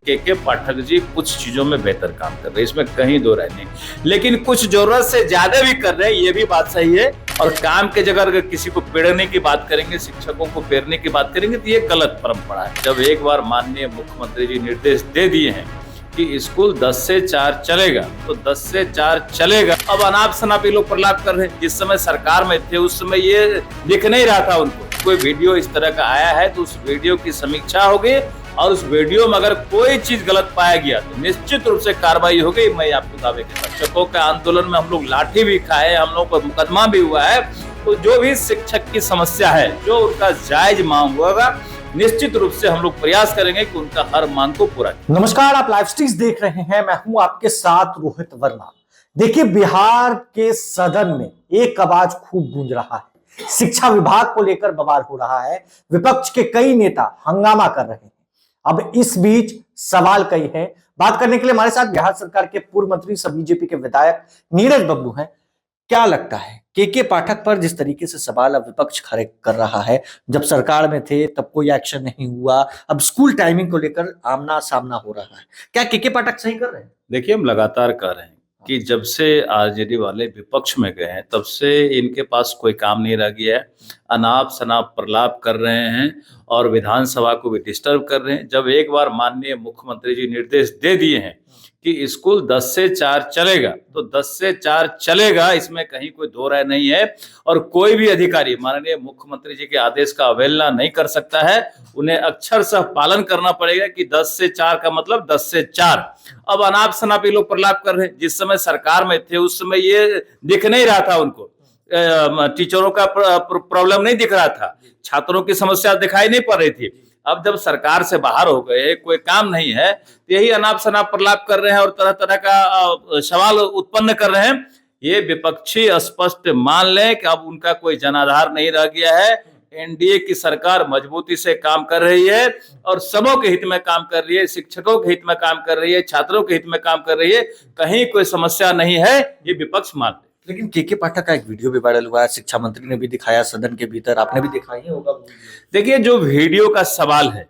के पाठक जी कुछ चीजों में बेहतर काम कर रहे हैं, इसमें कहीं दो राय नहीं। लेकिन कुछ जरूरत से ज्यादा भी कर रहे हैं, ये भी बात सही है। और काम के जगह अगर किसी को पेड़ने की बात करेंगे, शिक्षकों को पेरने की बात करेंगे, तो ये गलत परंपरा है। जब एक बार माननीय मुख्यमंत्री जी निर्देश दे दिए हैं कि स्कूल 10 से 4 चलेगा, तो 10 से 4 चलेगा। अब अनाप शनाप ये लोग प्रलाप कर रहे हैं। जिस समय सरकार में थे उस समय ये दिख नहीं रहा था उनको। कोई वीडियो इस तरह का आया है तो उस वीडियो की समीक्षा होगी, और उस वीडियो में अगर कोई चीज गलत पाया गया तो निश्चित रूप से कार्रवाई हो गई। मैं आपको दावे के साथ, शिक्षकों के आंदोलन में हम लोग लाठी भी खाए, हम लोग पर मुकदमा भी हुआ है। तो जो भी शिक्षक की समस्या है, जो उनका जायज मांग होगा, निश्चित रूप से हम लोग प्रयास करेंगे कि उनका हर मांग को पूरा करें। नमस्कार, आप लाइव स्ट्रीम्स देख रहे हैं। मैं हूं आपके साथ रोहित वर्मा। देखिए, बिहार के सदन में एक आवाज खूब गूंज रहा है। शिक्षा विभाग को लेकर बवाल हो रहा है। विपक्ष के कई नेता हंगामा कर रहे हैं। अब इस बीच सवाल कई है। बात करने के लिए हमारे साथ बिहार सरकार के पूर्व मंत्री सब बीजेपी के विधायक नीरज बबलू हैं। क्या लगता है, के पाठक पर जिस तरीके से सवाल अब विपक्ष खड़े कर रहा है, जब सरकार में थे तब कोई एक्शन नहीं हुआ, अब स्कूल टाइमिंग को लेकर आमना सामना हो रहा है, क्या के पाठक सही कर रहे हैं? देखिए, हम लगातार कह रहे हैं कि जब से आरजेडी वाले विपक्ष में गए हैं तब से इनके पास कोई काम नहीं रह गया है। अनाप शनाप प्रलाप कर रहे हैं और विधानसभा को भी डिस्टर्ब कर रहे हैं। जब एक बार माननीय मुख्यमंत्री जी निर्देश दे दिए हैं कि स्कूल 10 से 4 चलेगा, तो 10 से 4 चलेगा, इसमें कहीं कोई दो राय नहीं है। और कोई भी अधिकारी माननीय मुख्यमंत्री जी के आदेश का अवहेलना नहीं कर सकता है। उन्हें अक्षरशः पालन करना पड़ेगा कि 10 से 4 का मतलब 10 से 4। अब अनाप शनाप ये लोग प्रलाप कर रहे हैं। जिस समय सरकार में थे उस समय ये दिख नहीं रहा था उनको। टीचरों का प्रॉब्लम नहीं दिख रहा था, छात्रों की समस्या दिखाई नहीं पड़ रही थी। अब जब सरकार से बाहर हो गए, कोई काम नहीं है, तो यही अनाप शनाप प्रलाप कर रहे हैं और तरह तरह का सवाल उत्पन्न कर रहे हैं। ये विपक्षी स्पष्ट मान लें कि अब उनका कोई जनाधार नहीं रह गया है। एनडीए की सरकार मजबूती से काम कर रही है और सबों के हित में काम कर रही है, शिक्षकों के हित में काम कर रही है, छात्रों के हित में काम कर रही है। कहीं कोई समस्या नहीं है, ये विपक्ष मान ले। लेकिन के पाठक का एक वीडियो भी वायरल हुआ है, शिक्षा मंत्री ने भी दिखाया सदन के भीतर, आपने भी देखा ही होगा। देखिए, जो वीडियो का सवाल है,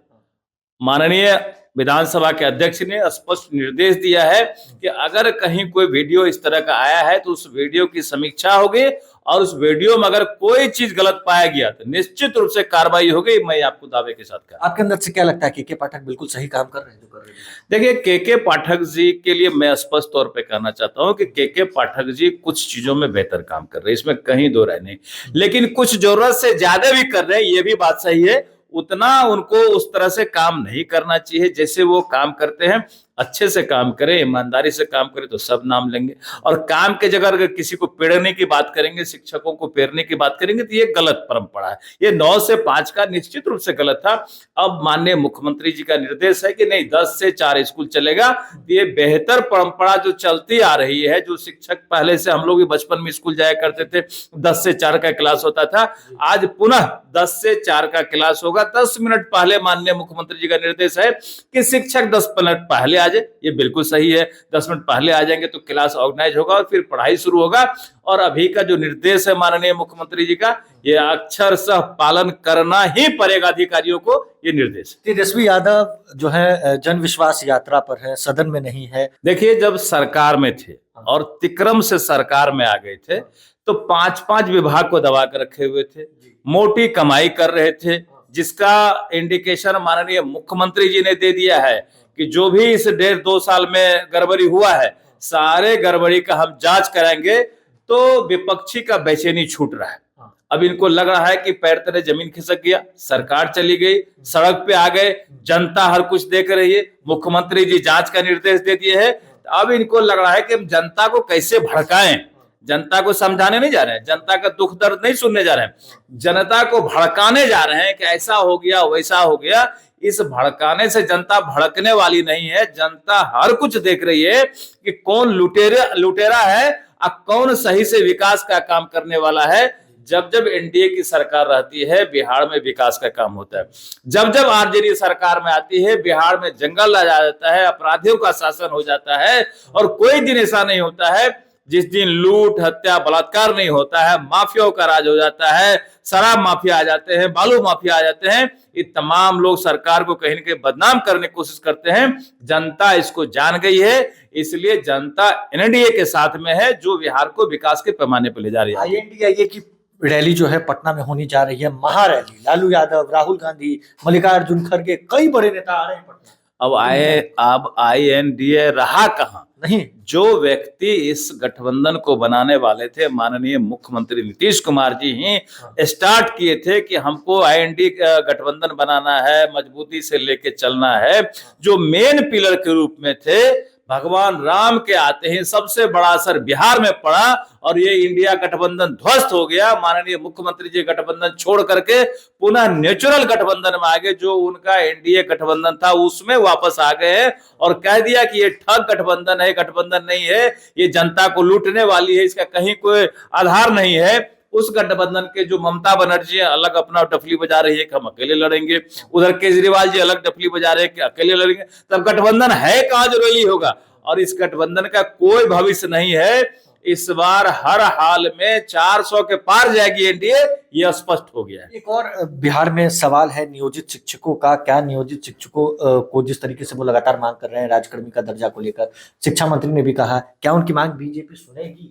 माननीय विधानसभा के अध्यक्ष ने स्पष्ट निर्देश दिया है कि अगर कहीं कोई वीडियो इस तरह का आया है तो उस वीडियो की समीक्षा होगी, और उस वीडियो में अगर कोई चीज गलत पाया गया तो निश्चित रूप से कार्रवाई हो गई। मैं आपको दावे के साथ कह रहा हूं। आपके अंदर से क्या लगता है, के पाठक बिल्कुल सही काम कर रहे हैं जो कर रहे हैं? देखिए, के पाठक जी के लिए मैं स्पष्ट तौर पे कहना चाहता हूं कि के पाठक जी कुछ चीजों में बेहतर काम कर रहे हैं, इसमें कहीं दो राय नहीं। लेकिन कुछ जरूरत से ज्यादा भी कर रहे हैं, ये भी बात सही है। उतना उनको उस तरह से काम नहीं करना चाहिए जैसे वो काम करते हैं। अच्छे से काम करें, ईमानदारी से काम करें तो सब नाम लेंगे। और काम के जगह अगर किसी को पेड़ने की बात करेंगे, शिक्षकों को पेरने की बात करेंगे, तो ये गलत परंपरा है। ये 9 से 5 का निश्चित रूप से गलत था। अब माननीय मुख्यमंत्री जी का निर्देश है कि नहीं, 10 से 4 स्कूल चलेगा। ये बेहतर परंपरा जो चलती आ रही है, जो शिक्षक पहले से, हम लोग भी बचपन में स्कूल जाया करते थे, 10 से 4 का क्लास होता था, आज पुनः 10 से 4 का क्लास होगा। 10 मिनट पहले माननीय मुख्यमंत्री जी का निर्देश है कि शिक्षक 10 मिनट पहले आ जाए। ये बिल्कुल सही है। 10 मिनट पहले आ जाएंगे तो क्लास ऑर्गेनाइज होगा और फिर पढ़ाई शुरू होगा। और अभी का जो निर्देश है माननीय मुख्यमंत्री जी का, ये अक्षरशः पालन करना ही पड़ेगा अधिकारियों को, ये निर्देश। तेजस्वी यादव जो है जन विश्वास यात्रा पर है, सदन में नहीं है। देखिए, जब सरकार में थे और तिक्रम से सरकार में आ गए थे तो 5-5 विभाग को दबा कर रखे हुए थे, मोटी कमाई कर रहे थे, जिसका इंडिकेशन माननीय मुख्यमंत्री जी ने दे दिया है कि जो भी इस 1.5-2 साल में गड़बड़ी हुआ है, सारे गड़बड़ी का हम जांच कराएंगे। तो विपक्षी का बेचैनी छूट रहा है। अब इनको लग रहा है कि पैर तले जमीन खिसक गया, सरकार चली गई, सड़क पे आ गए, जनता हर कुछ देख रही है, मुख्यमंत्री जी जांच का निर्देश दे दिए हैं। अब इनको लग रहा है कि हम जनता को कैसे भड़काएं। जनता को समझाने नहीं जा रहे हैं, जनता का दुख दर्द नहीं सुनने जा रहे हैं, जनता को भड़काने जा रहे हैं कि ऐसा हो गया, वैसा हो गया। इस भड़काने से जनता भड़कने वाली नहीं है। जनता हर कुछ देख रही है कि कौन लुटेरा है और कौन सही से विकास का काम करने वाला है। जब जब एनडीए की सरकार रहती है, बिहार में विकास का काम होता है। जब जब आरजेडी सरकार में आती है, बिहार में जंगल आ जाता है, अपराधियों का शासन हो जाता है। और कोई दिन ऐसा नहीं होता है जिस दिन लूट, हत्या, बलात्कार नहीं होता है, माफियाओं का राज हो जाता है, शराब माफिया आ जाते हैं, बालू माफिया आ जाते हैं, ये तमाम लोग सरकार को कहीं न कहीं बदनाम करने की कोशिश करते हैं। जनता इसको जान गई है, इसलिए जनता एनडीए के साथ में है, जो बिहार को विकास के पैमाने पर ले जा रही है। INDIA की रैली जो है पटना में होनी जा रही है, महारैली। लालू यादव, राहुल गांधी, मल्लिकार्जुन खड़गे, कई बड़े नेता आ रहे हैं पटना। अब INDA रहा कहां? नहीं, जो व्यक्ति इस गठबंधन को बनाने वाले थे, माननीय मुख्यमंत्री नीतीश कुमार जी ही स्टार्ट किए थे कि हमको INDA गठबंधन बनाना है, मजबूती से लेके चलना है। जो मेन पिलर के रूप में थे, भगवान राम के आते ही सबसे बड़ा असर बिहार में पड़ा और ये इंडिया गठबंधन ध्वस्त हो गया। माननीय मुख्यमंत्री जी गठबंधन छोड़ करके पुनः नेचुरल गठबंधन में आ गए, जो उनका NDA गठबंधन था उसमें वापस आ गए हैं और कह दिया कि ये ठग गठबंधन है, गठबंधन नहीं है, ये जनता को लूटने वाली है, इसका कहीं कोई आधार नहीं है। उस गठबंधन के जो ममता बनर्जी अलग अपना डफली बजा रही है कि हम अकेले लड़ेंगे, उधर केजरीवाल जी अलग डफली बजा रहे हैं कि अकेले लड़ेंगे, तब गठबंधन है कहां जो रैली होगा? और इस गठबंधन का कोई भविष्य नहीं है। इस बार हर हाल में 400 के पार जाएगी NDA, यह स्पष्ट हो गया है। एक और बिहार में सवाल है नियोजित शिक्षकों का। क्या नियोजित शिक्षकों को जिस तरीके से वो लगातार मांग कर रहे हैं राजकर्मी का दर्जा को लेकर, शिक्षा मंत्री ने भी कहा, क्या उनकी मांग बीजेपी सुनेगी?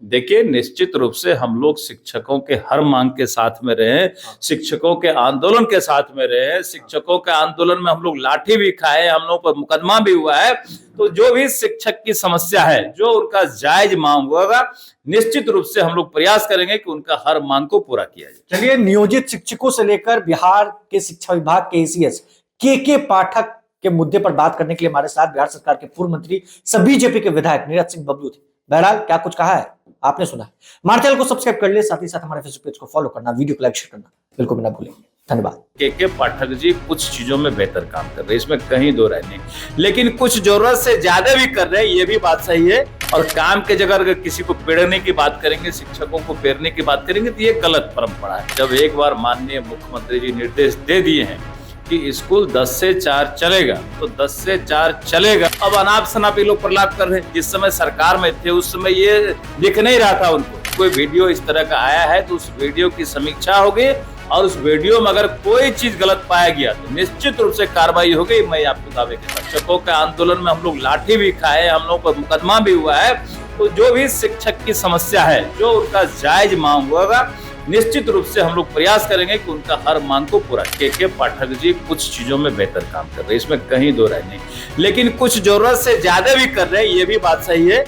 देखिए, निश्चित रूप से हम लोग शिक्षकों के हर मांग के साथ में रहे, शिक्षकों के आंदोलन के साथ में रहे, शिक्षकों के आंदोलन में हम लोग लाठी भी खाए, हम लोग पर मुकदमा भी हुआ है। तो जो भी शिक्षक की समस्या है, जो उनका जायज मांग होगा, निश्चित रूप से हम लोग प्रयास करेंगे कि उनका हर मांग को पूरा किया जाए। चलिए, नियोजित शिक्षकों से लेकर बिहार के शिक्षा विभाग के ACS के पाठक के मुद्दे पर बात करने के लिए हमारे साथ बिहार सरकार के पूर्व मंत्री, सब बीजेपी के विधायक नीरज सिंह बबलू थे। बहरहाल क्या कुछ कहा है आपने सुना है। हमारे चैनल को सब्सक्राइब कर ले, साथ ही साथ हमारे फेसबुक पेज को फॉलो करना, वीडियो को लाइक शेयर करना बिल्कुल भी ना भूलें। धन्यवाद। के पाठक जी कुछ चीजों में बेहतर काम कर रहे हैं, इसमें कहीं दो राय नहीं, लेकिन कुछ जरूरत से ज्यादा भी कर रहे हैं, ये भी बात सही है। और काम के जगह अगर किसी को पेड़ने की बात करेंगे, शिक्षकों को पेरने की बात करेंगे, तो ये गलत परंपरा है। जब एक बार माननीय मुख्यमंत्री जी निर्देश दे दिए हैं कि स्कूल 10 से 4 चलेगा, तो 10 से 4 चलेगा। अब अनाप शनाप ये लोग प्रलाप कर रहे हैं। जिस समय सरकार में थे उस समय ये दिख नहीं रहा था उनको। कोई वीडियो इस तरह का आया है तो उस वीडियो की समीक्षा होगी और उस वीडियो में अगर कोई चीज गलत पाया गया तो निश्चित रूप से कार्रवाई होगी। मैं आपको दावे के साथ, शिक्षकों के आंदोलन में हम लोग लाठी भी खाए, हम लोग पर मुकदमा भी हुआ है। तो जो भी शिक्षक की समस्या है, जो उनका जायज मांग होगा, निश्चित रूप से हम लोग प्रयास करेंगे कि उनका हर मांग को पूरा। के पाठक जी कुछ चीजों में बेहतर काम कर रहे हैं, इसमें कहीं दो राय नहीं, लेकिन कुछ जरूरत से ज्यादा भी कर रहे हैं, ये भी बात सही है।